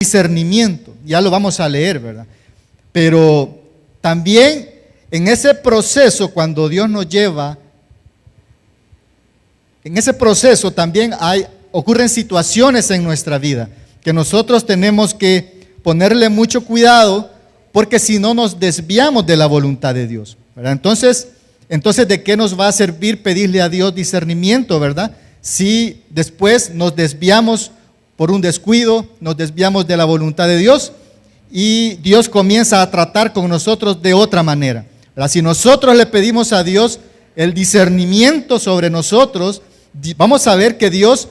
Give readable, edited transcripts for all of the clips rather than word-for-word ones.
discernimiento. Ya lo vamos a leer, ¿verdad? Pero también en ese proceso, cuando Dios nos lleva, en ese proceso también ocurren situaciones en nuestra vida que nosotros tenemos que ponerle mucho cuidado, porque si no nos desviamos de la voluntad de Dios, ¿verdad? Entonces, ¿de qué nos va a servir pedirle a Dios discernimiento, verdad? Si después nos desviamos por un descuido, nos desviamos de la voluntad de Dios y Dios comienza a tratar con nosotros de otra manera, ¿verdad? Si nosotros le pedimos a Dios el discernimiento sobre nosotros, vamos a ver que Dios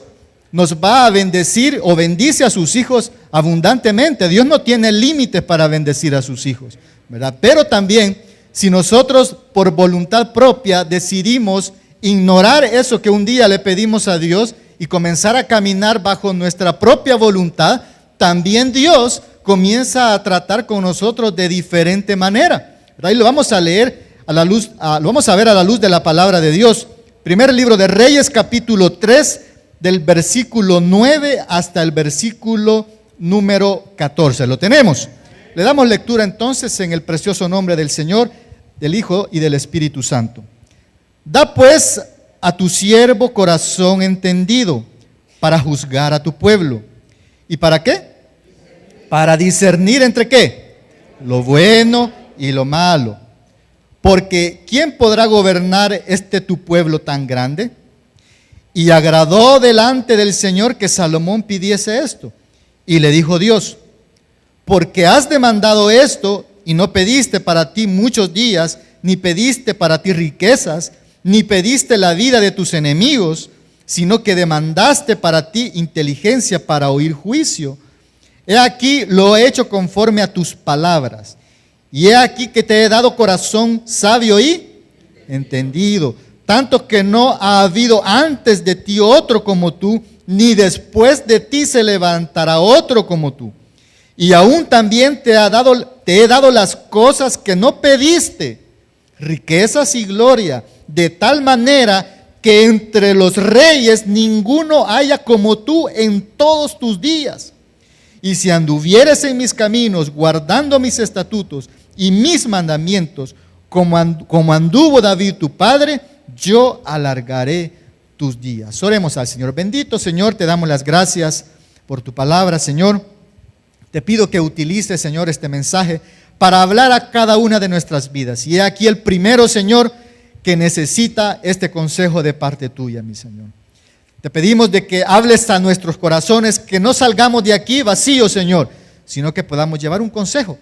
nos va a bendecir o bendice a sus hijos abundantemente. Dios no tiene límites para bendecir a sus hijos, ¿verdad? Pero también, si nosotros por voluntad propia decidimos ignorar eso que un día le pedimos a Dios y comenzar a caminar bajo nuestra propia voluntad, también Dios comienza a tratar con nosotros de diferente manera, ¿verdad? Y lo vamos a leer lo vamos a ver a la luz de la palabra de Dios. Primer libro de Reyes, capítulo 3, del versículo 9 hasta el versículo número 14. ¿Lo tenemos? Le damos lectura entonces en el precioso nombre del Señor, del Hijo y del Espíritu Santo. Da pues a tu siervo corazón entendido para juzgar a tu pueblo. ¿Y para qué? Para discernir entre qué, lo bueno y lo malo. Porque ¿quién podrá gobernar tu pueblo tan grande? Y agradó delante del Señor que Salomón pidiese esto. Y le dijo Dios: porque has demandado esto y no pediste para ti muchos días, ni pediste para ti riquezas, ni pediste la vida de tus enemigos, sino que demandaste para ti inteligencia para oír juicio. He aquí lo he hecho conforme a tus palabras. Y he aquí que te he dado corazón sabio y entendido, tanto que no ha habido antes de ti otro como tú, ni después de ti se levantará otro como tú. Y aún también te he dado las cosas que no pediste, riquezas y gloria, de tal manera que entre los reyes ninguno haya como tú en todos tus días. Y si anduvieres en mis caminos, guardando mis estatutos y mis mandamientos, como anduvo David tu padre, yo alargaré tus días. Oremos al Señor. Bendito Señor, te damos las gracias por tu palabra, Señor. Te pido que utilices, Señor, este mensaje para hablar a cada una de nuestras vidas. Y he aquí el primero, Señor, que necesita este consejo de parte tuya, mi Señor. Te pedimos de que hables a nuestros corazones, que no salgamos de aquí vacíos, Señor, sino que podamos llevar un consejo,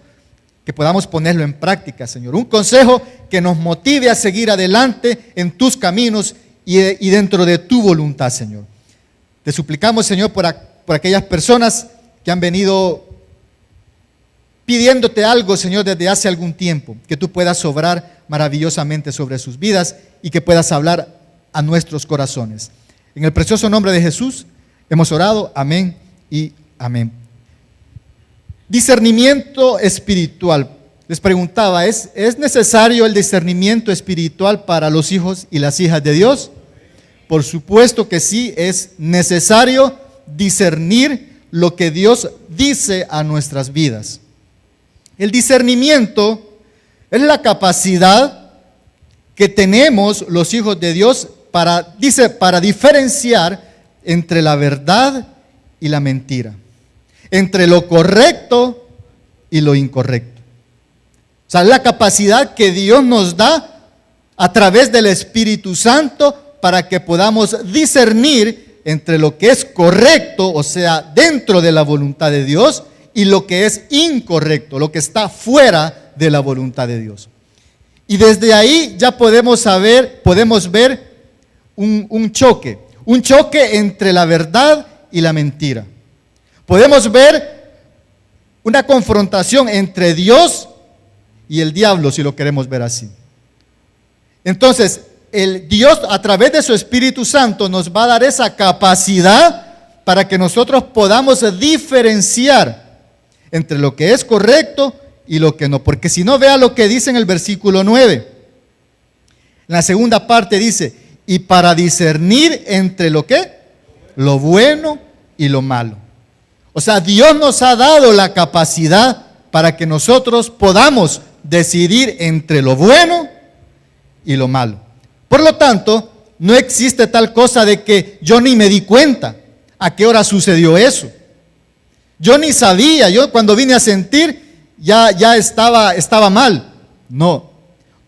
que podamos ponerlo en práctica, Señor. Un consejo que nos motive a seguir adelante en tus caminos y dentro de tu voluntad, Señor. Te suplicamos, Señor, por aquellas personas que han venido pidiéndote algo, Señor, desde hace algún tiempo, que tú puedas obrar maravillosamente sobre sus vidas y que puedas hablar a nuestros corazones. En el precioso nombre de Jesús hemos orado, amén y amén. Discernimiento espiritual. Les preguntaba, ¿es necesario el discernimiento espiritual para los hijos y las hijas de Dios? Por supuesto que sí, es necesario discernir lo que Dios dice a nuestras vidas. El discernimiento es la capacidad que tenemos los hijos de Dios para diferenciar entre la verdad y la mentira, entre lo correcto y lo incorrecto. O sea, la capacidad que Dios nos da a través del Espíritu Santo para que podamos discernir entre lo que es correcto, o sea, dentro de la voluntad de Dios, y lo que es incorrecto, lo que está fuera de la voluntad de Dios. Y desde ahí ya podemos ver un choque entre la verdad y la mentira. Podemos ver una confrontación entre Dios y el diablo, si lo queremos ver así. Entonces, el Dios a través de su Espíritu Santo nos va a dar esa capacidad para que nosotros podamos diferenciar entre lo que es correcto y lo que no. Porque si no, vea lo que dice en el versículo 9. En la segunda parte dice: y para discernir entre lo que, lo bueno y lo malo. O sea, Dios nos ha dado la capacidad para que nosotros podamos decidir entre lo bueno y lo malo. Por lo tanto, no existe tal cosa de que yo ni me di cuenta a qué hora sucedió eso. Yo ni sabía, yo cuando vine a sentir ya estaba mal. No,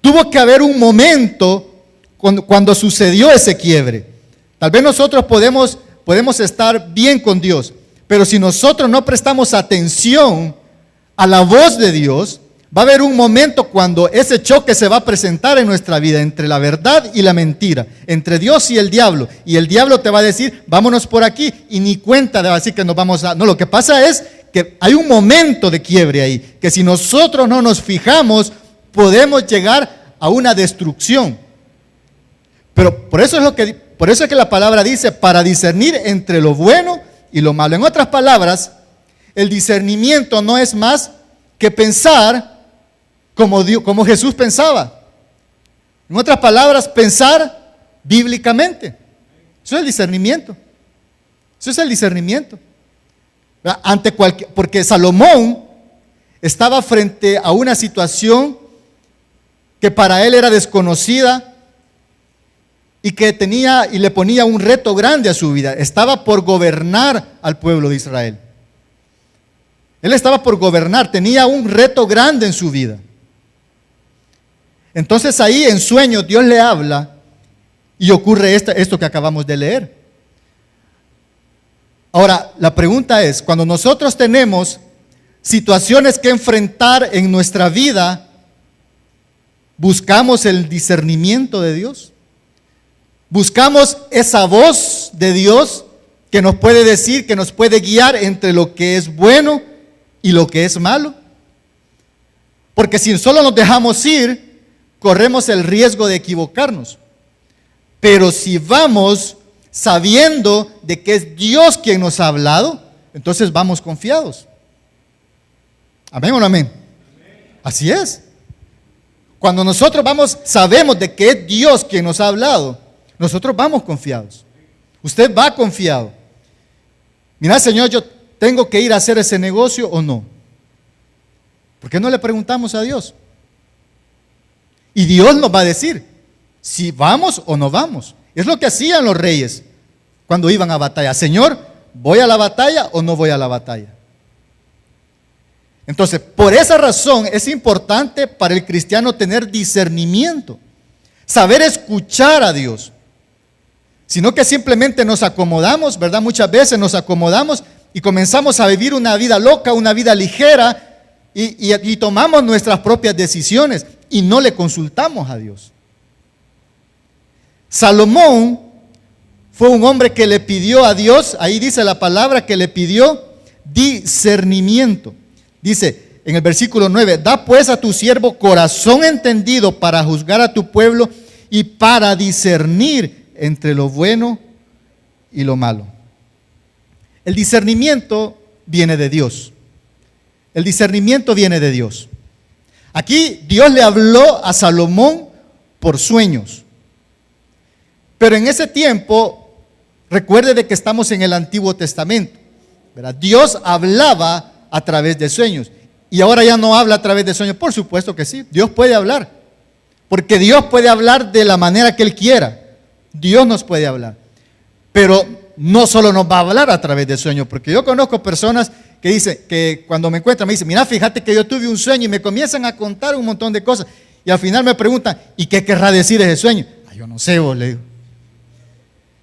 tuvo que haber un momento cuando sucedió ese quiebre. Tal vez nosotros podemos estar bien con Dios, pero si nosotros no prestamos atención a la voz de Dios, va a haber un momento cuando ese choque se va a presentar en nuestra vida entre la verdad y la mentira, entre Dios y el diablo te va a decir, vámonos por aquí, y ni cuenta de decir que nos vamos a... No, lo que pasa es que hay un momento de quiebre ahí, que si nosotros no nos fijamos, podemos llegar a una destrucción. Pero por eso es que la palabra dice, para discernir entre lo bueno y lo malo. En otras palabras, el discernimiento no es más que pensar como Jesús pensaba. En otras palabras, pensar bíblicamente. Eso es el discernimiento. Eso es el discernimiento. Porque Salomón estaba frente a una situación que para él era desconocida y que tenía y le ponía un reto grande a su vida. Estaba por gobernar al pueblo de Israel. Él estaba por gobernar, tenía un reto grande en su vida. Entonces ahí en sueño Dios le habla y ocurre esto que acabamos de leer. Ahora, la pregunta es, cuando nosotros tenemos situaciones que enfrentar en nuestra vida, ¿buscamos el discernimiento de Dios? ¿Buscamos esa voz de Dios que nos puede decir, que nos puede guiar entre lo que es bueno y lo que es malo? Porque si solo nos dejamos ir, corremos el riesgo de equivocarnos. Pero si vamos sabiendo de que es Dios quien nos ha hablado, entonces vamos confiados. ¿Amén o no amén? Así es. Cuando nosotros sabemos de que es Dios quien nos ha hablado, nosotros vamos confiados. Usted va confiado. Mira, Señor, yo tengo que ir a hacer ese negocio o no. ¿Por qué no le preguntamos a Dios? Y Dios nos va a decir si vamos o no vamos. Es lo que hacían los reyes cuando iban a batalla. Señor, ¿voy a la batalla o no voy a la batalla? Entonces, por esa razón es importante para el cristiano tener discernimiento, saber escuchar a Dios. Sino que simplemente nos acomodamos, ¿verdad? Muchas veces nos acomodamos y comenzamos a vivir una vida loca, una vida ligera y tomamos nuestras propias decisiones y no le consultamos a Dios. Salomón fue un hombre que le pidió a Dios, ahí dice la palabra que le pidió discernimiento. Dice en el versículo 9, da pues a tu siervo corazón entendido para juzgar a tu pueblo y para discernir entre lo bueno y lo malo. El discernimiento viene de Dios. El discernimiento viene de Dios. Aquí Dios le habló a Salomón por sueños. Pero en ese tiempo, recuerde de que estamos en el Antiguo Testamento, ¿verdad? Dios hablaba a través de sueños. Y ahora ya no habla a través de sueños. Por supuesto que sí, Dios puede hablar. Porque Dios puede hablar de la manera que Él quiera. Dios nos puede hablar. Pero no solo nos va a hablar a través de sueños. Porque yo conozco personas que dicen, que cuando me encuentran me dicen, mira, fíjate que yo tuve un sueño, y me comienzan a contar un montón de cosas. Y al final me preguntan, ¿y qué querrá decir ese sueño? Yo no sé, vos, le digo.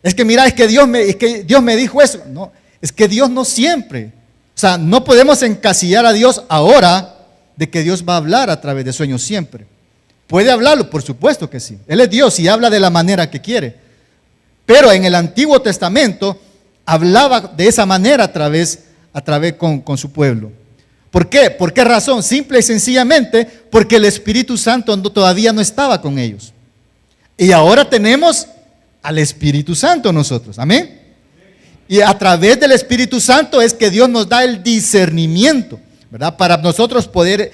Es que mira, es que Dios me dijo eso. No, es que Dios no siempre. O sea, no podemos encasillar a Dios ahora de que Dios va a hablar a través de sueños siempre. ¿Puede hablarlo? Por supuesto que sí. Él es Dios y habla de la manera que quiere. Pero en el Antiguo Testamento hablaba de esa manera a través con su pueblo. ¿Por qué? ¿Por qué razón? Simple y sencillamente porque el Espíritu Santo todavía no estaba con ellos. Y ahora tenemos al Espíritu Santo nosotros. Amén. Y a través del Espíritu Santo es que Dios nos da el discernimiento, ¿verdad? Para nosotros poder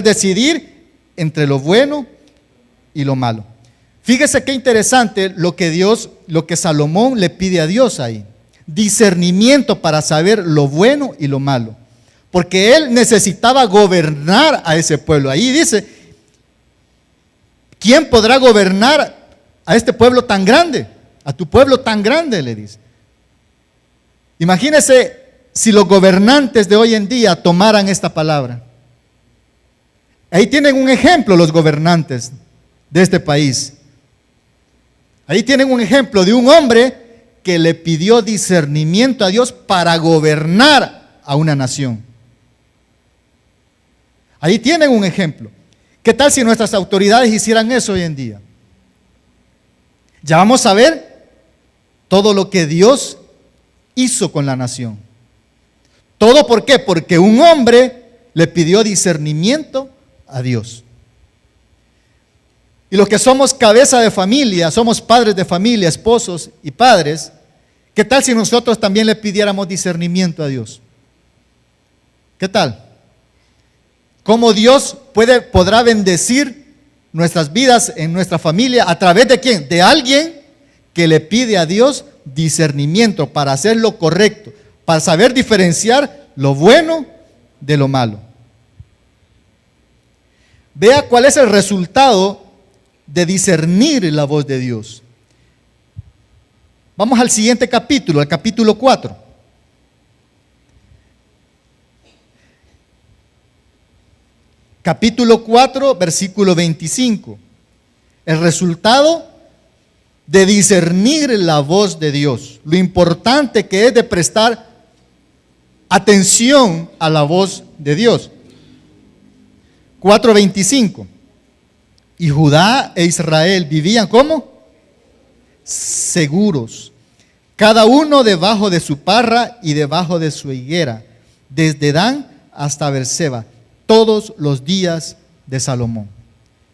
decidir entre lo bueno y lo malo. Fíjese qué interesante lo que Salomón le pide a Dios ahí. discernimiento para saber lo bueno y lo malo. Porque él necesitaba gobernar a ese pueblo. Ahí dice, ¿quién podrá gobernar a este pueblo tan grande? A tu pueblo tan grande, le dice. Imagínese si los gobernantes de hoy en día tomaran esta palabra. Ahí tienen un ejemplo los gobernantes de este país. Ahí tienen un ejemplo de un hombre que le pidió discernimiento a Dios para gobernar a una nación. Ahí tienen un ejemplo. ¿Qué tal si nuestras autoridades hicieran eso hoy en día? Ya vamos a ver todo lo que Dios hizo con la nación. ¿Todo por qué? Porque un hombre le pidió discernimiento a Dios. Y los que somos cabeza de familia, somos padres de familia, esposos y padres, ¿qué tal si nosotros también le pidiéramos discernimiento a Dios? ¿Qué tal? ¿Cómo Dios podrá bendecir nuestras vidas en nuestra familia? ¿A través de quién? De alguien que le pide a Dios discernimiento para hacer lo correcto, para saber diferenciar lo bueno de lo malo. Vea cuál es el resultado de discernir la voz de Dios. Vamos al siguiente capítulo, al capítulo 4. Capítulo 4, versículo 25. El resultado de discernir la voz de Dios. Lo importante que es de prestar atención a la voz de Dios. 4:25. Y Judá e Israel vivían ¿cómo? Seguros, cada uno debajo de su parra y debajo de su higuera, desde Dan hasta Beerseba, todos los días de Salomón.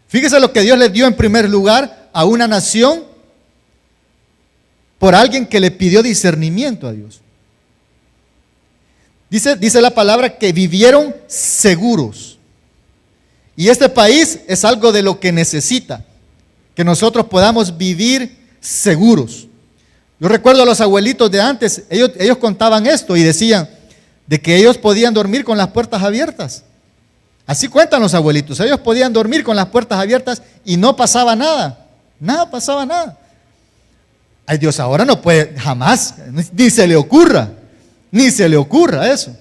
Fíjese lo que Dios le dio en primer lugar a una nación por alguien que le pidió discernimiento a Dios. Dice la palabra que vivieron seguros. Y este país es algo de lo que necesita, que nosotros podamos vivir seguros. Yo recuerdo a los abuelitos de antes, ellos contaban esto y decían de que ellos podían dormir con las puertas abiertas. Así cuentan los abuelitos, ellos podían dormir con las puertas abiertas y no pasaba nada, pasaba nada. Ay Dios, ahora no puede, jamás, ni se le ocurra eso.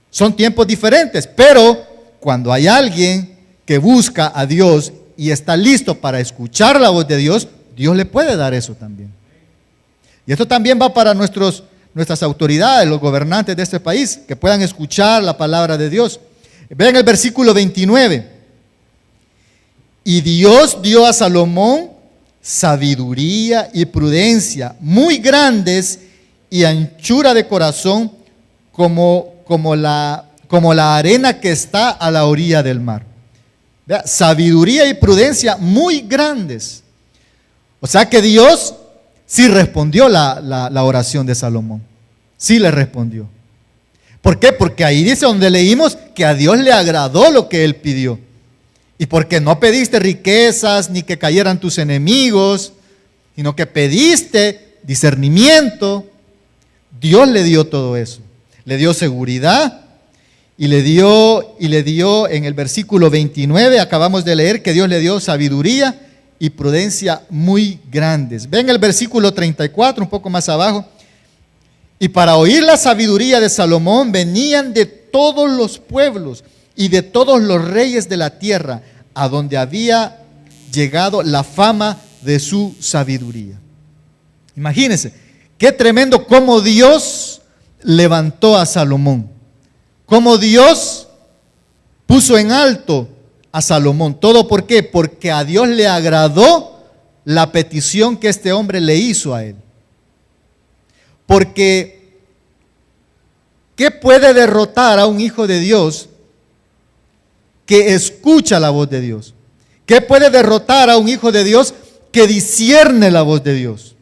Son tiempos diferentes, pero cuando hay alguien que busca a Dios y está listo para escuchar la voz de Dios, Dios le puede dar eso también. Y esto también va para nuestras autoridades, los gobernantes de este país, que puedan escuchar la palabra de Dios. Vean el versículo 29. Y Dios dio a Salomón sabiduría y prudencia muy grandes y anchura de corazón como la arena que está a la orilla del mar. Vea, sabiduría y prudencia muy grandes. O sea que Dios sí respondió la oración de Salomón. Sí le respondió. ¿Por qué? Porque ahí dice donde leímos que a Dios le agradó lo que él pidió. Y porque no pediste riquezas ni que cayeran tus enemigos, sino que pediste discernimiento. Dios le dio todo eso. Le dio seguridad y le dio en el versículo 29, acabamos de leer que Dios le dio sabiduría y prudencia muy grandes. Ven el versículo 34, un poco más abajo. Y para oír la sabiduría de Salomón venían de todos los pueblos y de todos los reyes de la tierra, a donde había llegado la fama de su sabiduría. Imagínense, qué tremendo cómo Dios levantó a Salomón, cómo Dios puso en alto a Salomón. ¿Todo por qué? Porque a Dios le agradó la petición que este hombre le hizo a él. Porque ¿qué puede derrotar a un hijo de Dios que escucha la voz de Dios? ¿Qué puede derrotar a un hijo de Dios que discierne la voz de Dios?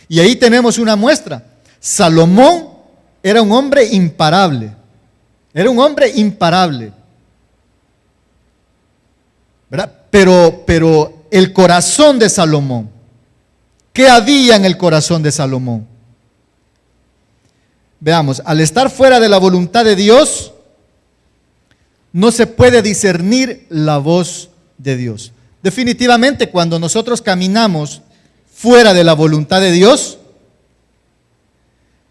Y ahí tenemos una muestra. Salomón era un hombre imparable. Era un hombre imparable. ¿Verdad? Pero el corazón de Salomón, ¿qué había en el corazón de Salomón? Veamos, al estar fuera de la voluntad de Dios, no se puede discernir la voz de Dios. Definitivamente, cuando nosotros caminamos fuera de la voluntad de Dios,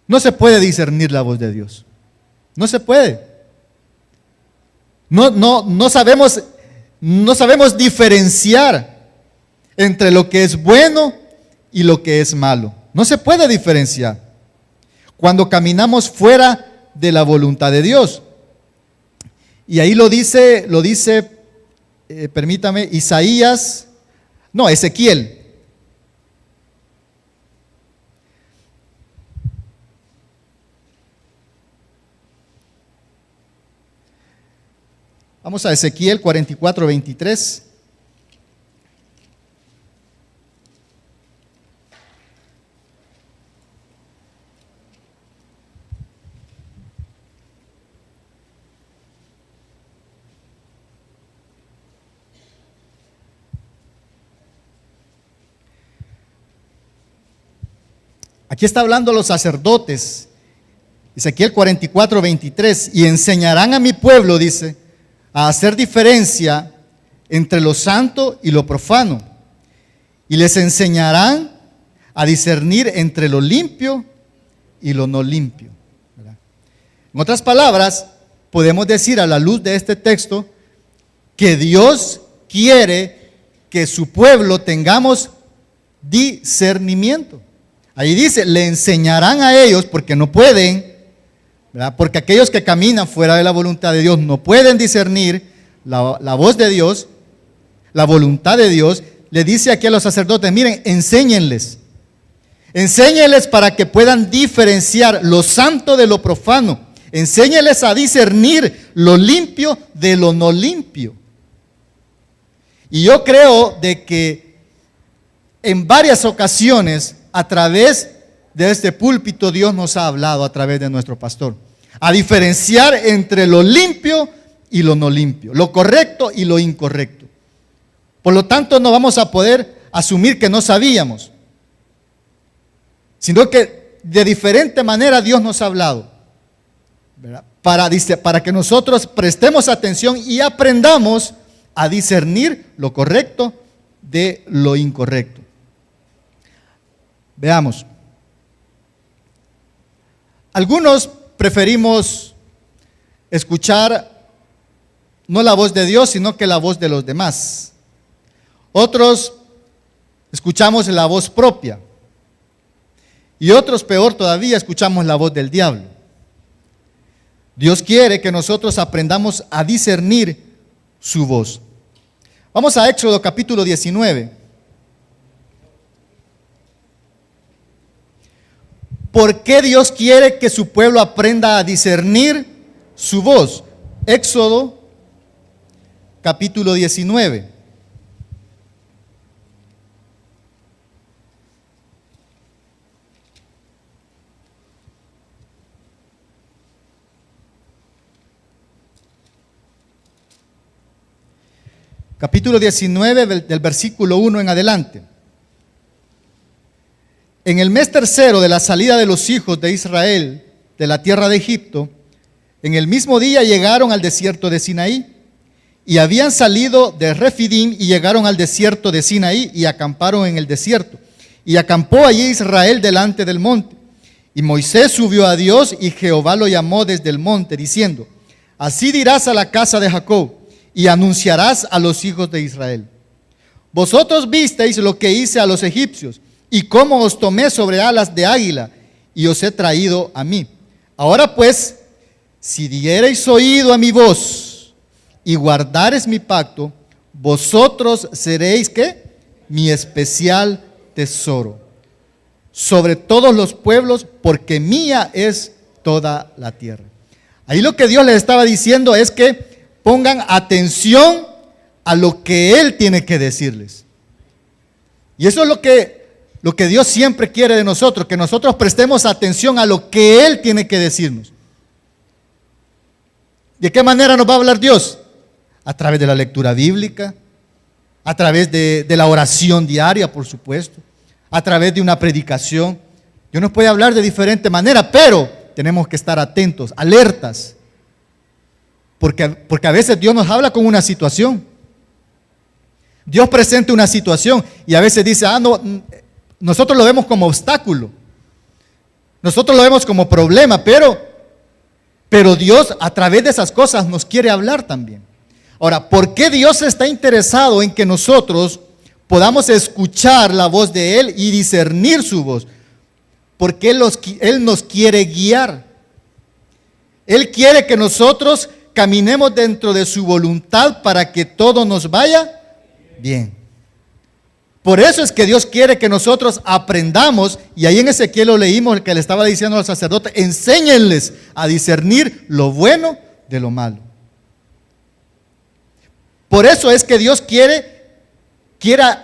no se puede discernir la voz de Dios. No se puede. No sabemos diferenciar entre lo que es bueno y lo que es malo. No se puede diferenciar cuando caminamos fuera de la voluntad de Dios. Y ahí lo dice, permítame, Ezequiel. Vamos a Ezequiel 44:23. Aquí está hablando los sacerdotes. Ezequiel 44:23. Y enseñarán a mi pueblo, dice, a hacer diferencia entre lo santo y lo profano. Y les enseñarán a discernir entre lo limpio y lo no limpio. ¿Verdad? En otras palabras, podemos decir a la luz de este texto que Dios quiere que su pueblo tengamos discernimiento. Ahí dice, le enseñarán a ellos, porque no pueden, ¿verdad? Porque aquellos que caminan fuera de la voluntad de Dios no pueden discernir la voz de Dios, la voluntad de Dios. Le dice aquí a los sacerdotes, miren, enséñenles para que puedan diferenciar lo santo de lo profano. Enséñenles a discernir lo limpio de lo no limpio. Y yo creo de que en varias ocasiones, a través de este púlpito, Dios nos ha hablado a través de nuestro pastor, a diferenciar entre lo limpio y lo no limpio, lo correcto y lo incorrecto. Por lo tanto, no vamos a poder asumir que no sabíamos, sino que de diferente manera Dios nos ha hablado, ¿verdad? Para que nosotros prestemos atención y aprendamos a discernir lo correcto de lo incorrecto. Veamos. Algunos preferimos escuchar no la voz de Dios, sino que la voz de los demás. Otros escuchamos la voz propia. Y otros, peor todavía, escuchamos la voz del diablo. Dios quiere que nosotros aprendamos a discernir su voz. Vamos a Éxodo capítulo 19. ¿Por qué Dios quiere que su pueblo aprenda a discernir su voz? Éxodo capítulo 19. Capítulo 19 del versículo 1 en adelante. En el mes tercero de la salida de los hijos de Israel de la tierra de Egipto, en el mismo día llegaron al desierto de Sinaí, y habían salido de Refidim y llegaron al desierto de Sinaí y acamparon en el desierto. Y acampó allí Israel delante del monte. Y Moisés subió a Dios y Jehová lo llamó desde el monte, diciendo, así dirás a la casa de Jacob y anunciarás a los hijos de Israel. Vosotros visteis lo que hice a los egipcios, y cómo os tomé sobre alas de águila, y os he traído a mí. Ahora pues, si diereis oído a mi voz, y guardareis mi pacto, vosotros seréis, ¿qué? Mi especial tesoro sobre todos los pueblos, porque mía es toda la tierra. Ahí lo que Dios les estaba diciendo es que pongan atención a lo que Él tiene que decirles. Y eso es lo que Dios siempre quiere de nosotros, que nosotros prestemos atención a lo que Él tiene que decirnos. ¿De qué manera nos va a hablar Dios? A través de la lectura bíblica, a través de la oración diaria, por supuesto, a través de una predicación. Dios nos puede hablar de diferente manera, pero tenemos que estar atentos, alertas. Porque a veces Dios nos habla con una situación. Dios presenta una situación y a veces dice, no, nosotros lo vemos como obstáculo. Nosotros lo vemos como problema, pero Dios a través de esas cosas nos quiere hablar también. Ahora, ¿por qué Dios está interesado en que nosotros podamos escuchar la voz de Él y discernir su voz? Porque Él nos quiere guiar. Él quiere que nosotros caminemos dentro de su voluntad para que todo nos vaya bien. Por eso es que Dios quiere que nosotros aprendamos, y ahí en Ezequiel lo leímos, el que le estaba diciendo al sacerdote, enséñenles a discernir lo bueno de lo malo. Por eso es que Dios quiere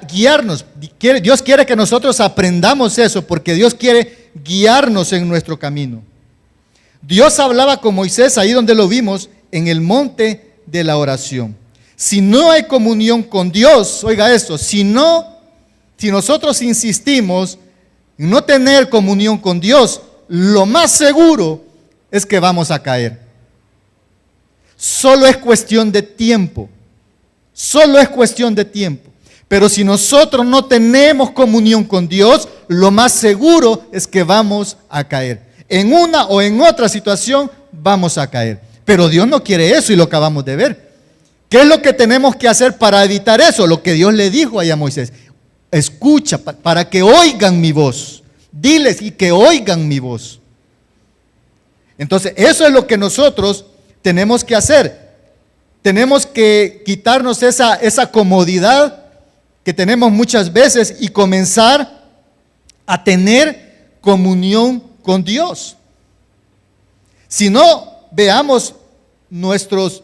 guiarnos, Dios quiere que nosotros aprendamos eso, porque Dios quiere guiarnos en nuestro camino. Dios hablaba con Moisés, ahí donde lo vimos, en el monte de la oración. Si no hay comunión con Dios, oiga esto, si nosotros insistimos en no tener comunión con Dios, lo más seguro es que vamos a caer. Solo es cuestión de tiempo. Solo es cuestión de tiempo. Pero si nosotros no tenemos comunión con Dios, lo más seguro es que vamos a caer. En una o en otra situación vamos a caer. Pero Dios no quiere eso y lo acabamos de ver. ¿Qué es lo que tenemos que hacer para evitar eso? Lo que Dios le dijo ahí a Moisés. Escucha, para que oigan mi voz. Diles y que oigan mi voz. Entonces, eso es lo que nosotros tenemos que hacer. Tenemos que quitarnos esa comodidad que tenemos muchas veces y comenzar a tener comunión con Dios. Si no, veamos nuestros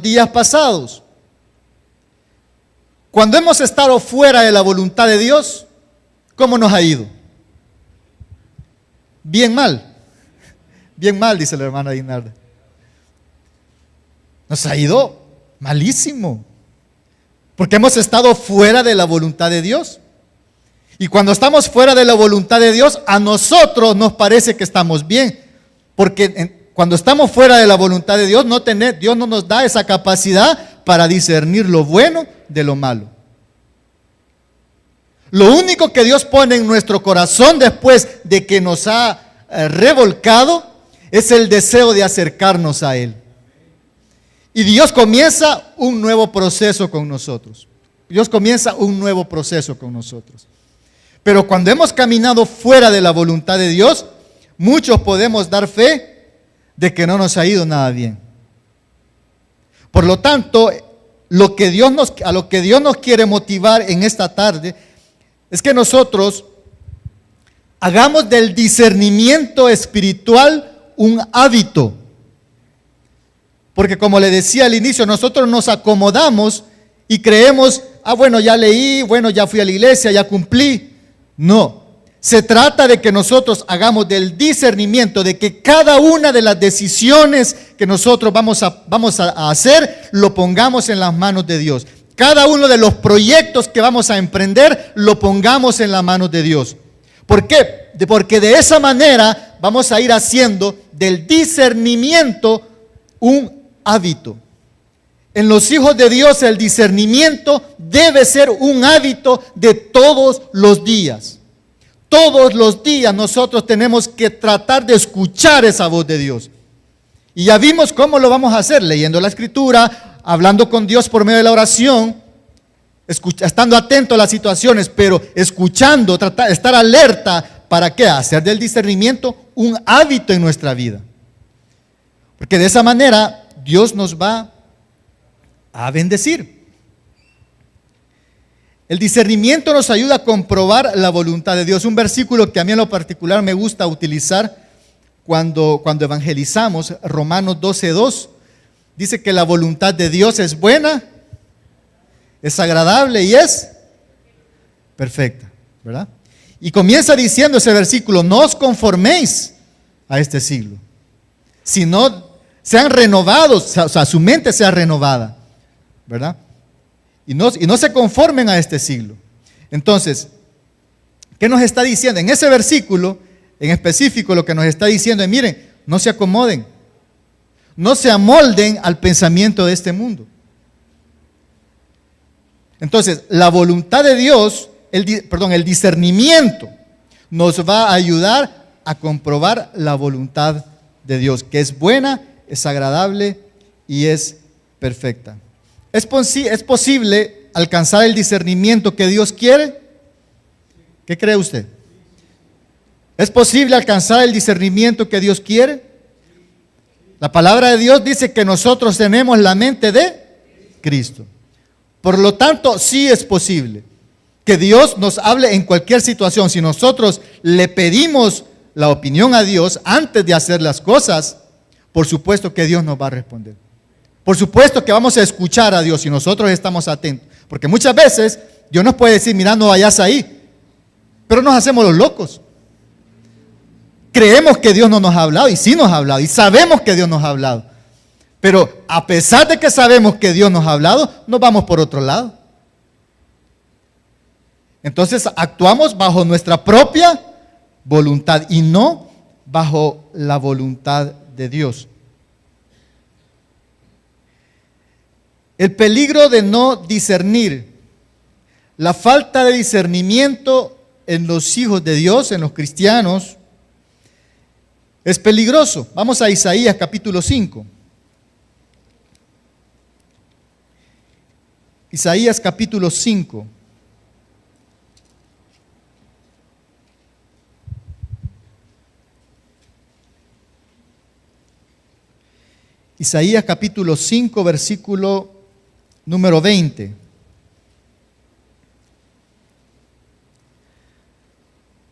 días pasados. Cuando hemos estado fuera de la voluntad de Dios, ¿cómo nos ha ido? Bien mal. Bien mal, dice la hermana Dinarda. Nos ha ido malísimo. Porque hemos estado fuera de la voluntad de Dios. Y cuando estamos fuera de la voluntad de Dios, a nosotros nos parece que estamos bien. Porque cuando estamos fuera de la voluntad de Dios, Dios no nos da esa capacidad para discernir lo bueno de lo malo. Lo único que Dios pone en nuestro corazón después de que nos ha revolcado es el deseo de acercarnos a Él. Y Dios comienza un nuevo proceso con nosotros. Dios comienza un nuevo proceso con nosotros. Pero cuando hemos caminado fuera de la voluntad de Dios, muchos podemos dar fe de que no nos ha ido nada bien. Por lo tanto, a lo que Dios nos quiere motivar en esta tarde es que nosotros hagamos del discernimiento espiritual un hábito. Porque como le decía al inicio, nosotros nos acomodamos y creemos, bueno, ya leí, bueno, ya fui a la iglesia, ya cumplí. No, se trata de que nosotros hagamos del discernimiento, de que cada una de las decisiones que nosotros vamos a hacer, lo pongamos en las manos de Dios. Cada uno de los proyectos que vamos a emprender, lo pongamos en las manos de Dios. ¿Por qué? Porque de esa manera vamos a ir haciendo del discernimiento un hábito. En los hijos de Dios el discernimiento debe ser un hábito de todos los días. Todos los días nosotros tenemos que tratar de escuchar esa voz de Dios. Y ya vimos cómo lo vamos a hacer, leyendo la Escritura, hablando con Dios por medio de la oración, estando atento a las situaciones, pero escuchando, estar alerta. ¿Para qué? Hacer del discernimiento un hábito en nuestra vida. Porque de esa manera Dios nos va a bendecir. El discernimiento nos ayuda a comprobar la voluntad de Dios. Un versículo que a mí en lo particular me gusta utilizar cuando evangelizamos, Romanos 12:2, dice que la voluntad de Dios es buena, es agradable y es perfecta, ¿verdad? Y comienza diciendo ese versículo, no os conforméis a este siglo, sino sean renovados, o sea, su mente sea renovada, ¿verdad? Y no se conformen a este siglo. Entonces, ¿qué nos está diciendo? En ese versículo, En específico, lo que nos está diciendo es, miren, no se acomoden, no se amolden al pensamiento de este mundo. Entonces, la voluntad de Dios, el discernimiento, nos va a ayudar a comprobar la voluntad de Dios, que es buena, es agradable y es perfecta. ¿Es posible alcanzar el discernimiento que Dios quiere? ¿Qué cree usted? ¿Es posible alcanzar el discernimiento que Dios quiere? La palabra de Dios dice que nosotros tenemos la mente de Cristo. Por lo tanto, sí es posible que Dios nos hable en cualquier situación. Si nosotros le pedimos la opinión a Dios antes de hacer las cosas, por supuesto que Dios nos va a responder. Por supuesto que vamos a escuchar a Dios si nosotros estamos atentos. Porque muchas veces Dios nos puede decir, mira, no vayas ahí. Pero nos hacemos los locos. Creemos que Dios no nos ha hablado y sí nos ha hablado. Y sabemos que Dios nos ha hablado. Pero a pesar de que sabemos que Dios nos ha hablado, nos vamos por otro lado. Entonces actuamos bajo nuestra propia voluntad y no bajo la voluntad de Dios. El peligro de no discernir, la falta de discernimiento en los hijos de Dios, en los cristianos, es peligroso. Vamos a Isaías capítulo 5. Isaías capítulo 5. Isaías capítulo 5, versículo número 20.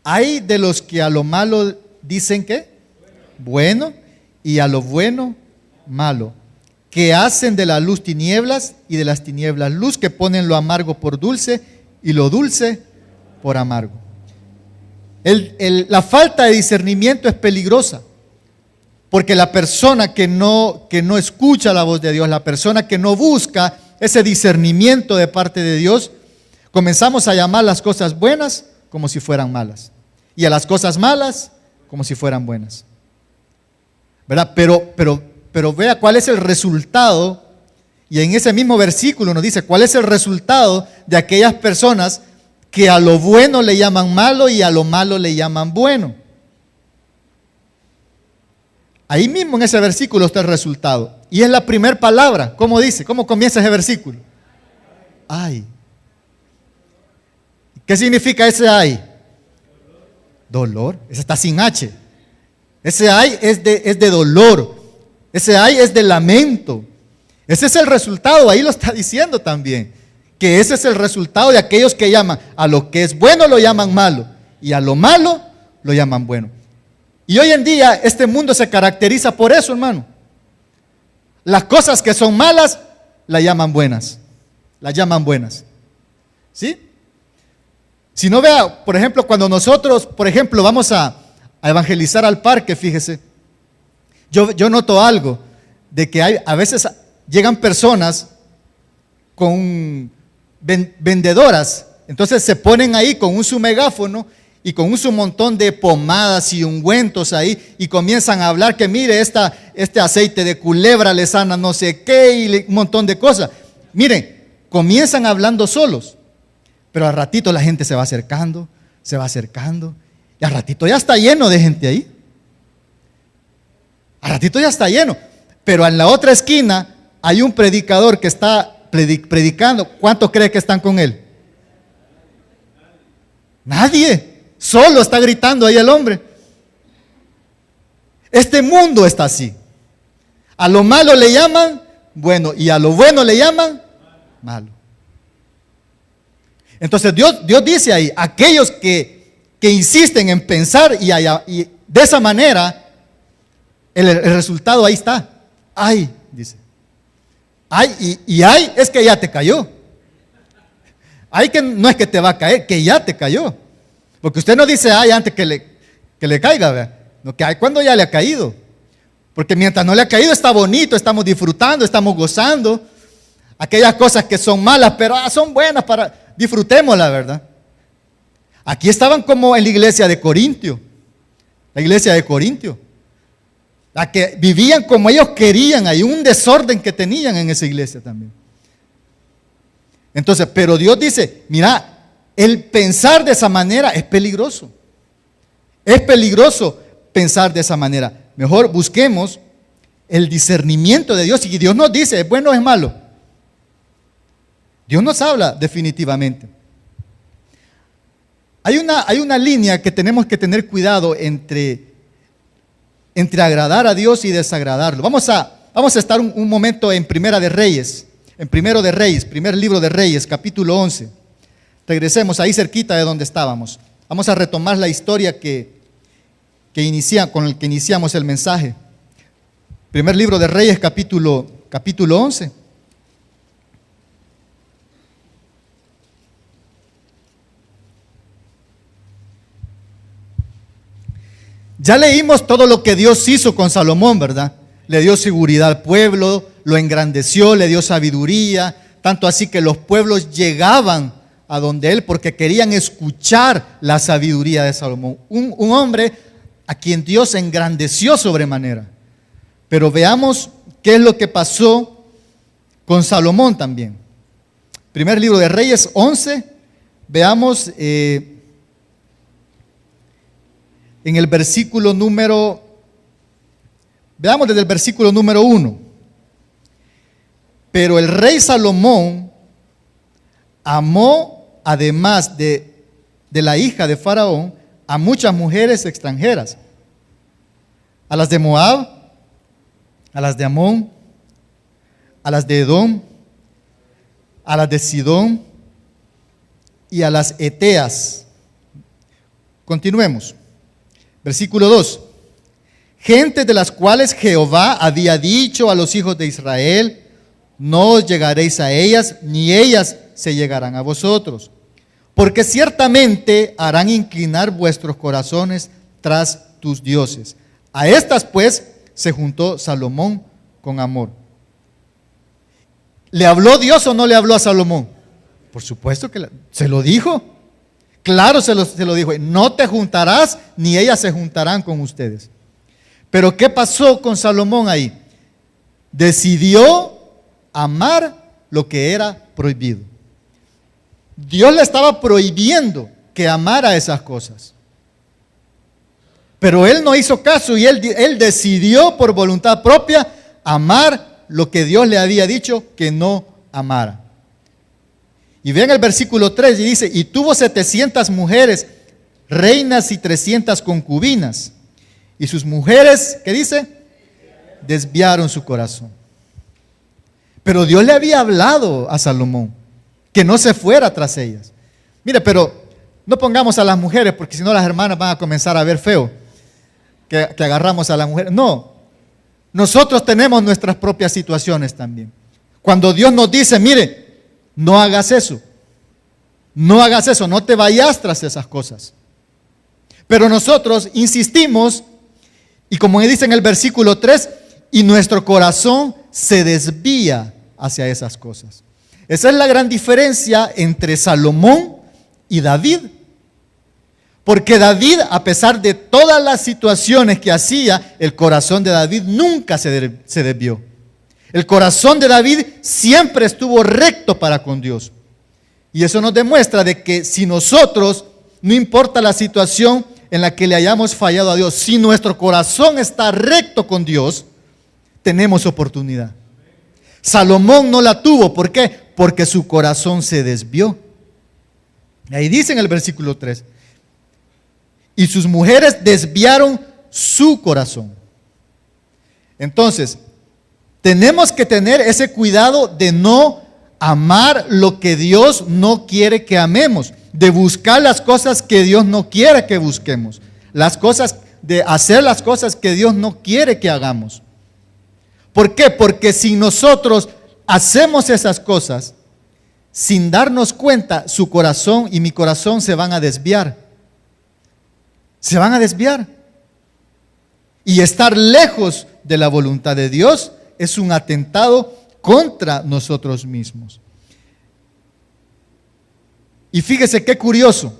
Hay de los que a lo malo dicen ¿qué? Bueno, y a lo bueno, malo. Que hacen de la luz tinieblas y de las tinieblas luz, que ponen lo amargo por dulce y lo dulce por amargo. La falta de discernimiento es peligrosa, porque la persona que no escucha la voz de Dios, la persona que no busca ese discernimiento de parte de Dios, comenzamos a llamar las cosas buenas como si fueran malas, y a las cosas malas como si fueran buenas, ¿verdad? Pero vea cuál es el resultado, y en ese mismo versículo nos dice cuál es el resultado de aquellas personas que a lo bueno le llaman malo y a lo malo le llaman bueno. Ahí mismo en ese versículo está el resultado, y es la primera palabra. ¿Cómo dice? ¿Cómo comienza ese versículo? Ay. ¿Qué significa ese ay? Dolor. Ese está sin H. Ese ay es de dolor. Ese ay es de lamento. Ese es el resultado, ahí lo está diciendo también, que ese es el resultado de aquellos que llaman a lo que es bueno lo llaman malo y a lo malo lo llaman bueno. Y hoy en día este mundo se caracteriza por eso, hermano. Las cosas que son malas las llaman buenas. Las llaman buenas. ¿Sí? Si no, vea, por ejemplo, cuando nosotros, por ejemplo, vamos a evangelizar al parque, fíjese, yo noto algo, de que a veces llegan personas con vendedoras, entonces se ponen ahí con su megáfono y con su montón de pomadas y ungüentos ahí, y comienzan a hablar que mire, este aceite de culebra le sana no sé qué, y un montón de cosas. Miren, comienzan hablando solos, pero al ratito la gente se va acercando, y al ratito ya está lleno de gente ahí. Al ratito ya está lleno, pero en la otra esquina hay un predicador que está predicando. ¿Cuántos cree que están con él? Nadie, solo está gritando ahí el hombre. Este mundo está así. A lo malo le llaman bueno y a lo bueno le llaman malo. Entonces Dios dice ahí, aquellos que insisten en pensar y de esa manera, el resultado ahí está. Ay, dice. Ay, y ay es que ya te cayó. Ay, que no es que te va a caer, que ya te cayó. Porque usted no dice ay antes que le caiga, ¿verdad? No, que ay cuando ya le ha caído. Porque mientras no le ha caído está bonito, estamos disfrutando, estamos gozando. Aquellas cosas que son malas, pero son buenas disfrutemos la verdad. Aquí estaban como en la iglesia de Corintio. la iglesia de Corintio, la que vivían como ellos querían, hay un desorden que tenían en esa iglesia también. Entonces, pero Dios dice, mira, el pensar de esa manera es peligroso. Es peligroso pensar de esa manera. Mejor busquemos el discernimiento de Dios. Y Dios nos dice, ¿es bueno o es malo? Dios nos habla definitivamente. Hay una línea que tenemos que tener cuidado entre agradar a Dios y desagradarlo. Vamos a estar un momento en Primero de Reyes, primer libro de Reyes, capítulo 11. Regresemos ahí cerquita de donde estábamos. Vamos a retomar la historia con el que iniciamos el mensaje. Primer libro de Reyes, capítulo 11. Ya leímos todo lo que Dios hizo con Salomón, ¿verdad? Le dio seguridad al pueblo, lo engrandeció, le dio sabiduría, tanto así que los pueblos llegaban a donde él porque querían escuchar la sabiduría de Salomón. Un hombre a quien Dios engrandeció sobremanera. Pero veamos qué es lo que pasó con Salomón también. Primer libro de Reyes 11, veamos en el versículo veamos desde el versículo número 1. Pero el rey Salomón amó, además de la hija de Faraón, a muchas mujeres extranjeras, a las de Moab, a las de Amón, a las de Edom, a las de Sidón y a las Eteas. Continuemos. Versículo 2. Gente de las cuales Jehová había dicho a los hijos de Israel, no os llegaréis a ellas, ni ellas se llegarán a vosotros, porque ciertamente harán inclinar vuestros corazones tras tus dioses. A estas pues se juntó Salomón con amor. ¿Le habló Dios o no le habló a Salomón? Por supuesto que se lo dijo. Claro, se lo dijo. No te juntarás, ni ellas se juntarán con ustedes. Pero ¿qué pasó con Salomón ahí? Decidió amar lo que era prohibido. Dios le estaba prohibiendo que amara esas cosas. Pero él no hizo caso y él decidió por voluntad propia amar lo que Dios le había dicho que no amara. Y vean el versículo 3 y dice, y tuvo 700 mujeres, reinas y 300 concubinas. Y sus mujeres, ¿qué dice? Desviaron su corazón. Pero Dios le había hablado a Salomón que no se fuera tras ellas. Mire, pero no pongamos a las mujeres porque si no las hermanas van a comenzar a ver feo que agarramos a la mujer. No, nosotros tenemos nuestras propias situaciones también. Cuando Dios nos dice, mire, no hagas eso, no te vayas tras esas cosas. Pero nosotros insistimos y como dice en el versículo 3, y nuestro corazón se desvía hacia esas cosas. Esa es la gran diferencia entre Salomón y David. Porque David, a pesar de todas las situaciones que hacía, el corazón de David nunca se desvió. El corazón de David siempre estuvo recto para con Dios. Y eso nos demuestra de que si nosotros, no importa la situación en la que le hayamos fallado a Dios, si nuestro corazón está recto con Dios, tenemos oportunidad. Salomón no la tuvo, ¿por qué? Porque su corazón se desvió. Ahí dice en el versículo 3, y sus mujeres desviaron su corazón. Entonces, tenemos que tener ese cuidado de no amar lo que Dios no quiere que amemos, de buscar las cosas que Dios no quiere que busquemos, de hacer las cosas que Dios no quiere que hagamos. ¿Por qué? Porque si nosotros hacemos esas cosas, sin darnos cuenta, su corazón y mi corazón se van a desviar. Se van a desviar. Y estar lejos de la voluntad de Dios es un atentado contra nosotros mismos. Y fíjese qué curioso.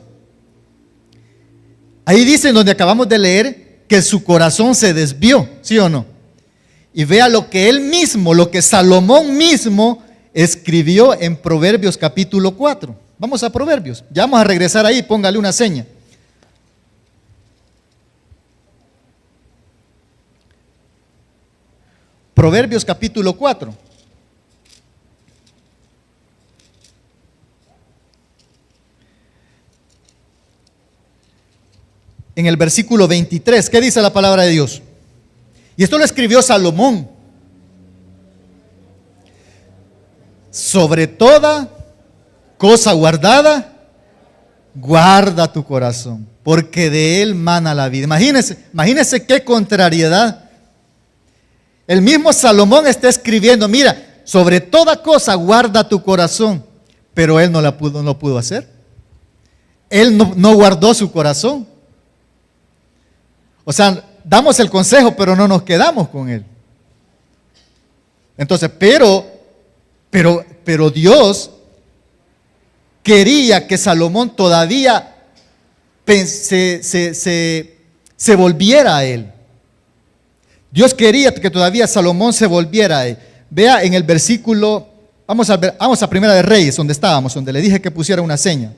Ahí dice, en donde acabamos de leer, que su corazón se desvió, ¿sí o no? Y vea lo que él mismo, lo que Salomón mismo escribió en Proverbios capítulo 4. Vamos a Proverbios, ya vamos a regresar ahí, póngale una seña. Proverbios capítulo 4. En el versículo 23, ¿qué dice la palabra de Dios? Y esto lo escribió Salomón. Sobre toda cosa guardada, guarda tu corazón, porque de él mana la vida. Imagínense qué contrariedad. El mismo Salomón está escribiendo, mira, sobre toda cosa guarda tu corazón, pero él no lo pudo hacer. Él no guardó su corazón. O sea, damos el consejo, pero no nos quedamos con él. Entonces, pero Dios quería que Salomón todavía se volviera a él. Dios quería que todavía Salomón se volviera a él. Vea en el versículo, vamos a Primera de Reyes, donde estábamos, donde le dije que pusiera una seña.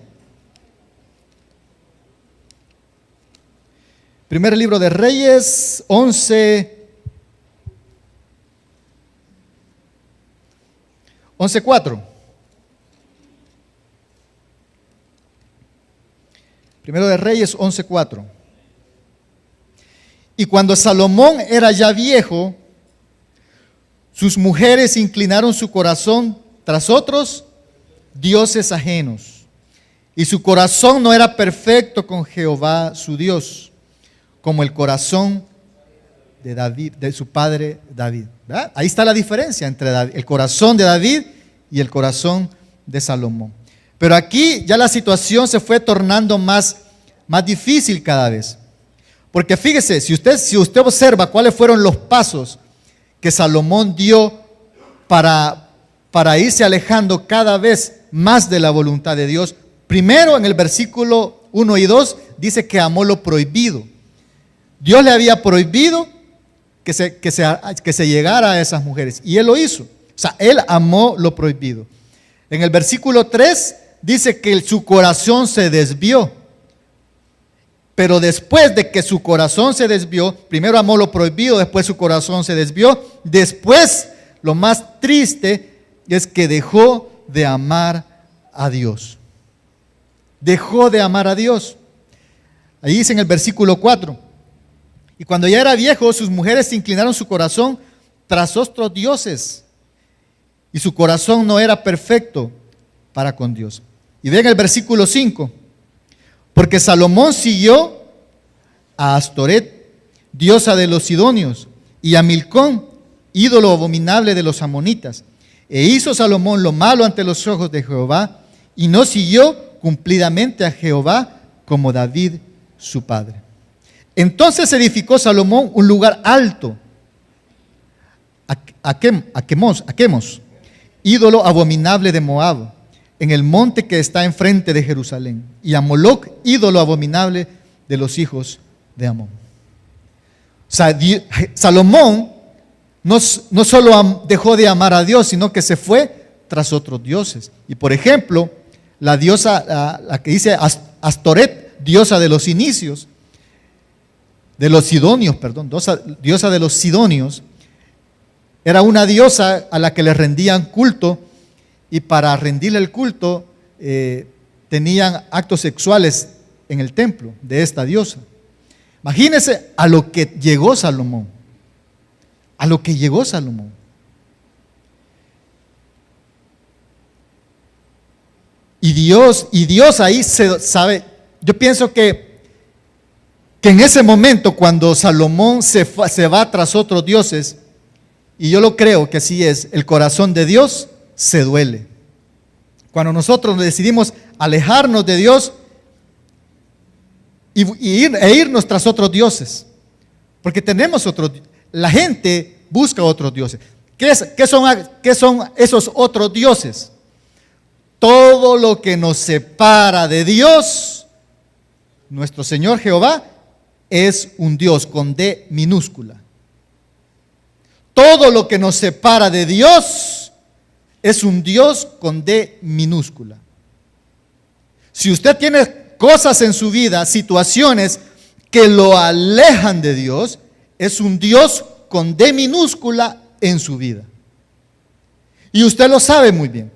Primer libro de Reyes, 11:4. Primero de Reyes 11:4. Y cuando Salomón era ya viejo, sus mujeres inclinaron su corazón tras otros dioses ajenos. Y su corazón no era perfecto con Jehová su Dios, como el corazón de David, de su padre David. ¿Verdad? Ahí está la diferencia entre el corazón de David y el corazón de Salomón. Pero aquí ya la situación se fue tornando más difícil cada vez. Porque fíjese, si usted observa cuáles fueron los pasos que Salomón dio para irse alejando cada vez más de la voluntad de Dios. Primero, en el versículo 1 y 2, dice que amó lo prohibido. Dios le había prohibido que se llegara a esas mujeres, y él lo hizo. O sea, él amó lo prohibido. En el versículo 3 dice que su corazón se desvió. Pero después de que su corazón se desvió, primero amó lo prohibido, después su corazón se desvió. Después, lo más triste es que dejó de amar a Dios. Dejó de amar a Dios. Ahí dice en el versículo 4. Y cuando ya era viejo, sus mujeres inclinaron su corazón tras otros dioses. Y su corazón no era perfecto para con Dios. Y ven el versículo 5. Porque Salomón siguió a Astoret, diosa de los sidonios, y a Milcón, ídolo abominable de los amonitas. E hizo Salomón lo malo ante los ojos de Jehová, y no siguió cumplidamente a Jehová como David su padre. Entonces edificó Salomón un lugar alto, a Quemos, ídolo abominable de Moab, en el monte que está enfrente de Jerusalén, y a Moloc, ídolo abominable de los hijos de Amón. O sea, Salomón no solo dejó de amar a Dios, sino que se fue tras otros dioses. Y por ejemplo, la diosa, la que dice Astoret, diosa de los inicios, de los sidonios, perdón, diosa de los sidonios, era una diosa a la que le rendían culto. Y para rendirle el culto, tenían actos sexuales en el templo de esta diosa. Imagínense a lo que llegó Salomón. A lo que llegó Salomón. Y Dios ahí sabe. Yo pienso que en ese momento, cuando Salomón se va tras otros dioses, y yo lo creo que así es, el corazón de Dios se duele. Cuando nosotros decidimos alejarnos de Dios e irnos tras otros dioses, porque tenemos la gente busca otros dioses. ¿Qué son esos otros dioses? Todo lo que nos separa de Dios, nuestro Señor Jehová, es un Dios con D minúscula. Todo lo que nos separa de Dios es un Dios con D minúscula. Si usted tiene cosas en su vida, situaciones que lo alejan de Dios, es un Dios con D minúscula en su vida. Y usted lo sabe muy bien.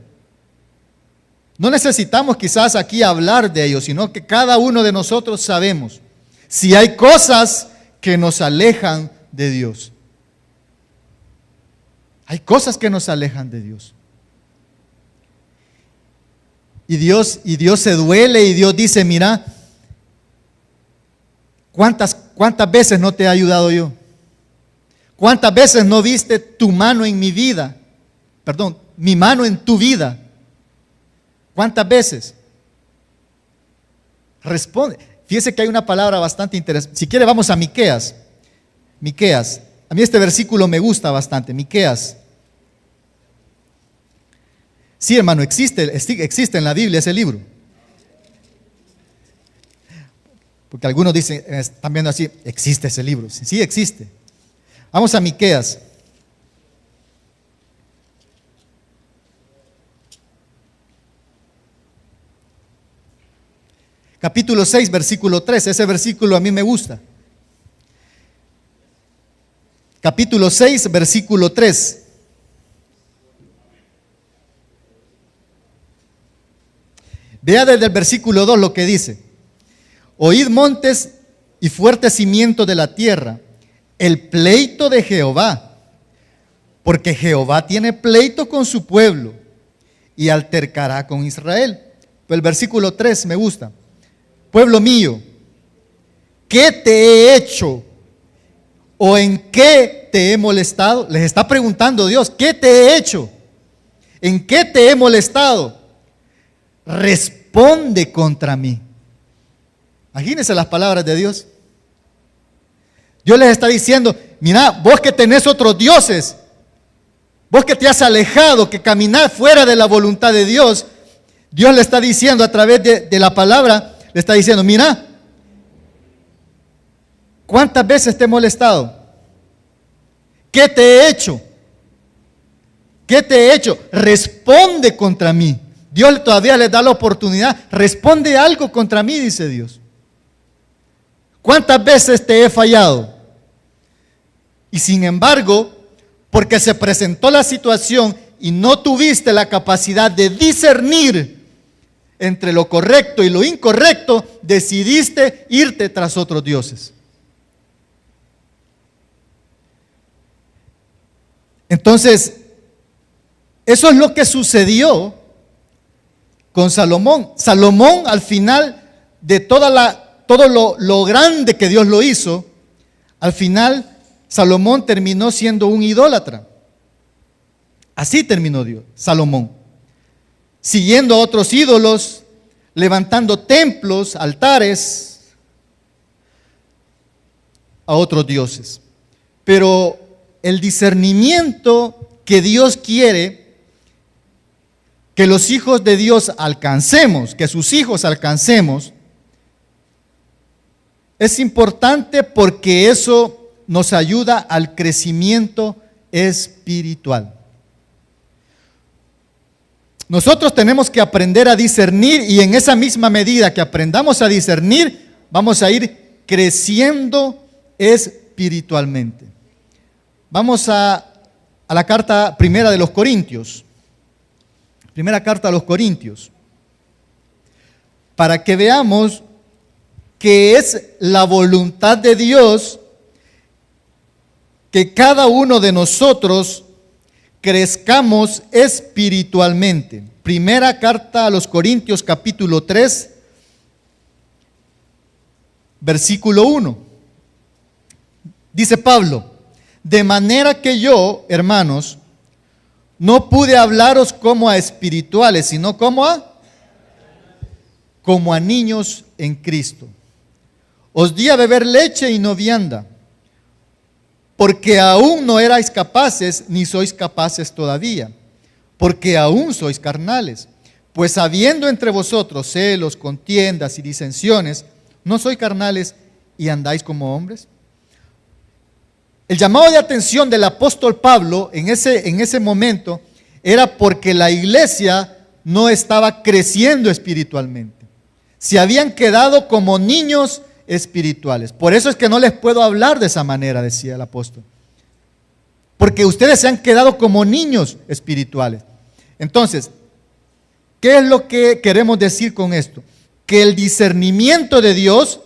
No necesitamos quizás aquí hablar de ello, sino que cada uno de nosotros sabemos si hay cosas que nos alejan de Dios. Hay cosas que nos alejan de Dios. Y Dios se duele y Dios dice, mira, ¿cuántas veces no te he ayudado yo? ¿Cuántas veces no viste tu mano en mi vida? Perdón, mi mano en tu vida. ¿Cuántas veces? Responde. Fíjese que hay una palabra bastante interesante. Si quiere vamos a Miqueas. Miqueas. A mí este versículo me gusta bastante. Miqueas. Sí, hermano, existe en la Biblia ese libro. Porque algunos dicen, están viendo así, existe ese libro. Sí, existe. Vamos a Miqueas. Capítulo 6, versículo 3. Ese versículo a mí me gusta. Capítulo 6, versículo 3. Vea desde el versículo 2 lo que dice. Oíd montes y fuertes cimientos de la tierra, el pleito de Jehová, porque Jehová tiene pleito con su pueblo y altercará con Israel. Pero el versículo 3 me gusta. Pueblo mío, ¿qué te he hecho? ¿O en qué te he molestado? Les está preguntando Dios, ¿qué te he hecho? ¿En qué te he molestado? Responde contra mí. Imagínense las palabras de Dios. Dios les está diciendo, mira, vos que tenés otros dioses, vos que te has alejado, que caminás fuera de la voluntad de Dios, Dios le está diciendo a través de la palabra, le está diciendo, mira, ¿cuántas veces te he molestado? ¿Qué te he hecho? ¿Qué te he hecho? Responde contra mí. Dios todavía les da la oportunidad. Responde algo contra mí, dice Dios. ¿Cuántas veces te he fallado? Y sin embargo, porque se presentó la situación y no tuviste la capacidad de discernir entre lo correcto y lo incorrecto, decidiste irte tras otros dioses. Entonces, eso es lo que sucedió con Salomón. Salomón, al final de todo lo grande que Dios lo hizo, al final Salomón terminó siendo un idólatra. Así terminó Salomón, siguiendo a otros ídolos, levantando templos, altares a otros dioses. Pero el discernimiento que Dios quiere que los hijos de Dios alcancemos, que sus hijos alcancemos, es importante porque eso nos ayuda al crecimiento espiritual. Nosotros tenemos que aprender a discernir y en esa misma medida que aprendamos a discernir, vamos a ir creciendo espiritualmente. Vamos a la carta primera de los Corintios. Primera carta a los Corintios. Para que veamos que es la voluntad de Dios que cada uno de nosotros crezcamos espiritualmente. Primera carta a los Corintios, capítulo 3, versículo 1. Dice Pablo, de manera que yo, hermanos, no pude hablaros como a espirituales, sino como a niños en Cristo. Os di a beber leche y no vianda, porque aún no erais capaces, ni sois capaces todavía, porque aún sois carnales. Pues habiendo entre vosotros celos, contiendas y disensiones, no sois carnales y andáis como hombres? El llamado de atención del apóstol Pablo en ese momento era porque la iglesia no estaba creciendo espiritualmente. Se habían quedado como niños espirituales. Por eso es que no les puedo hablar de esa manera, decía el apóstol. Porque ustedes se han quedado como niños espirituales. Entonces, ¿qué es lo que queremos decir con esto? Que el discernimiento de Dios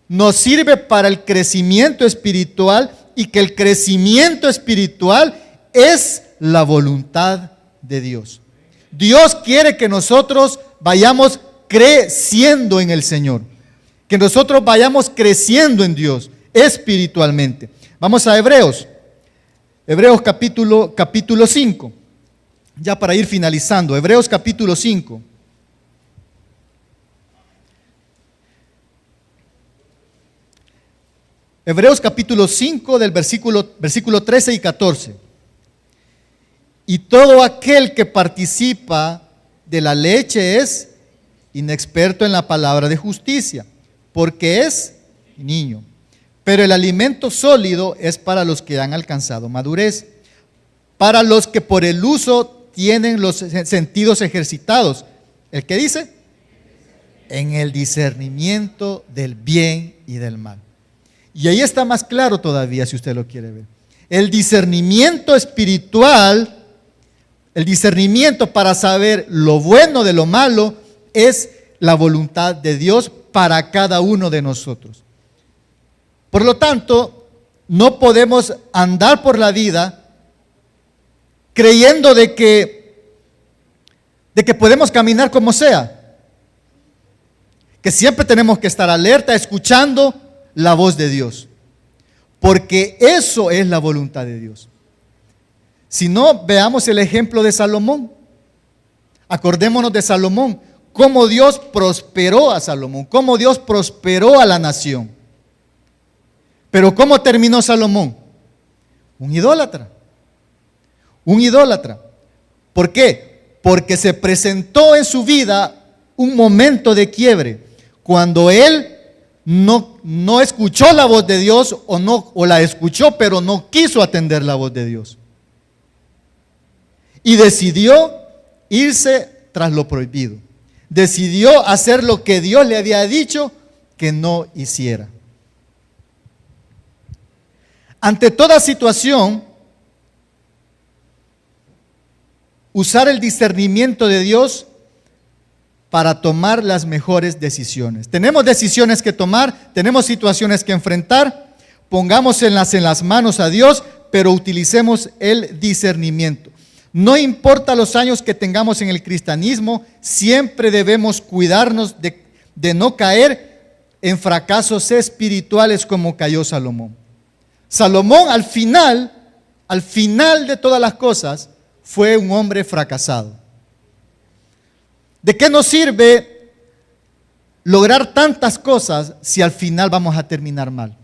nos sirve para el crecimiento espiritual y que el crecimiento espiritual es la voluntad de Dios. Dios quiere que nosotros vayamos creciendo en el Señor, que nosotros vayamos creciendo en Dios espiritualmente. Vamos a Hebreos capítulo 5, ya para ir finalizando. Hebreos capítulo 5. Hebreos capítulo 5 del versículo 13 y 14. Y todo aquel que participa de la leche es inexperto en la palabra de justicia, porque es niño. Pero el alimento sólido es para los que han alcanzado madurez, para los que por el uso tienen los sentidos ejercitados. ¿El qué dice? En el discernimiento del bien y del mal. Y ahí está más claro todavía, si usted lo quiere ver. El discernimiento espiritual, el discernimiento para saber lo bueno de lo malo, es la voluntad de Dios para cada uno de nosotros. Por lo tanto, no podemos andar por la vida creyendo de que podemos caminar como sea. Que siempre tenemos que estar alerta, escuchando la voz de Dios, porque eso es la voluntad de Dios. Si no, veamos el ejemplo de Salomón. Acordémonos de Salomón, cómo Dios prosperó a Salomón, cómo Dios prosperó a la nación. Pero ¿cómo terminó Salomón? Un idólatra. Un idólatra. ¿Por qué? Porque se presentó en su vida un momento de quiebre, cuando él no escuchó la voz de Dios o la escuchó, pero no quiso atender la voz de Dios. Y decidió irse tras lo prohibido. Decidió hacer lo que Dios le había dicho que no hiciera. Ante toda situación, usar el discernimiento de Dios para tomar las mejores decisiones. Tenemos decisiones que tomar, tenemos situaciones que enfrentar, pongámoselas en las manos a Dios, pero utilicemos el discernimiento. No importa los años que tengamos en el cristianismo, siempre debemos cuidarnos de no caer en fracasos espirituales como cayó Salomón. Salomón al final de todas las cosas, fue un hombre fracasado. ¿De qué nos sirve lograr tantas cosas si al final vamos a terminar mal?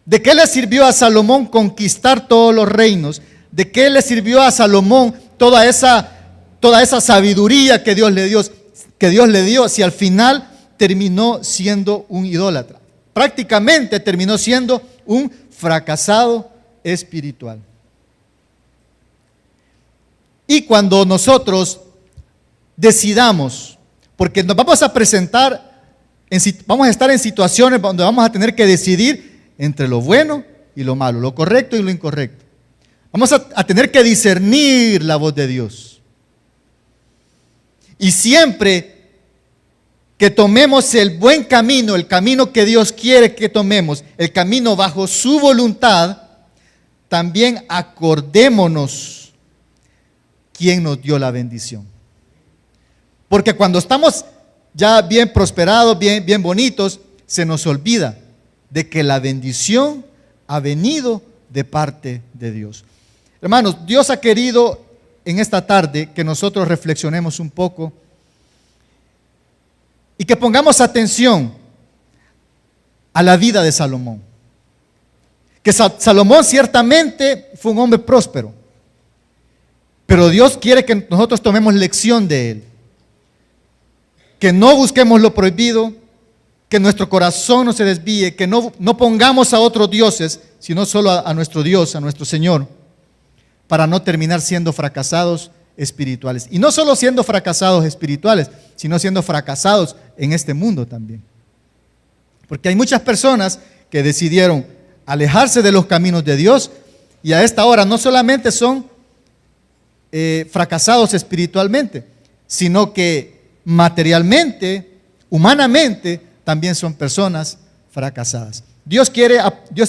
¿De qué le sirvió a Salomón conquistar todos los reinos? ¿De qué le sirvió a Salomón toda esa sabiduría que Dios le dio si al final terminó siendo un idólatra? Prácticamente terminó siendo un fracasado espiritual. Y cuando nosotros decidamos, porque nos vamos a presentar, vamos a estar en situaciones donde vamos a tener que decidir entre lo bueno y lo malo, lo correcto y lo incorrecto. Vamos a tener que discernir la voz de Dios. Y siempre que tomemos el buen camino, el camino que Dios quiere que tomemos, el camino bajo su voluntad, también acordémonos quién nos dio la bendición. Porque cuando estamos ya bien prosperados, bien bonitos, se nos olvida de que la bendición ha venido de parte de Dios. Hermanos, Dios ha querido en esta tarde que nosotros reflexionemos un poco y que pongamos atención a la vida de Salomón. Que Salomón ciertamente fue un hombre próspero, pero Dios quiere que nosotros tomemos lección de él. Que no busquemos lo prohibido, que nuestro corazón no se desvíe, que no pongamos a otros dioses, sino solo a nuestro Dios, a nuestro Señor, para no terminar siendo fracasados espirituales. Y no solo siendo fracasados espirituales, sino siendo fracasados en este mundo también. Porque hay muchas personas que decidieron alejarse de los caminos de Dios y a esta hora no solamente son fracasados espiritualmente, sino que materialmente, humanamente, también son personas fracasadas. Dios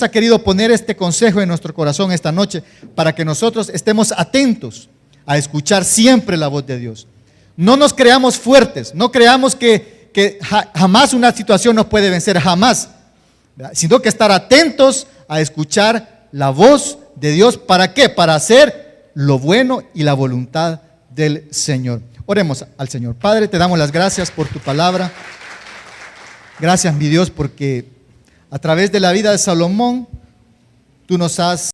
ha querido poner este consejo en nuestro corazón esta noche para que nosotros estemos atentos a escuchar siempre la voz de Dios. No nos creamos fuertes, no creamos que jamás una situación nos puede vencer, jamás, ¿verdad? Sino que estar atentos a escuchar la voz de Dios. ¿Para qué? Para hacer lo bueno y la voluntad del Señor. Oremos al Señor. Padre, te damos las gracias por tu palabra. Gracias, mi Dios, porque a través de la vida de Salomón, tú nos has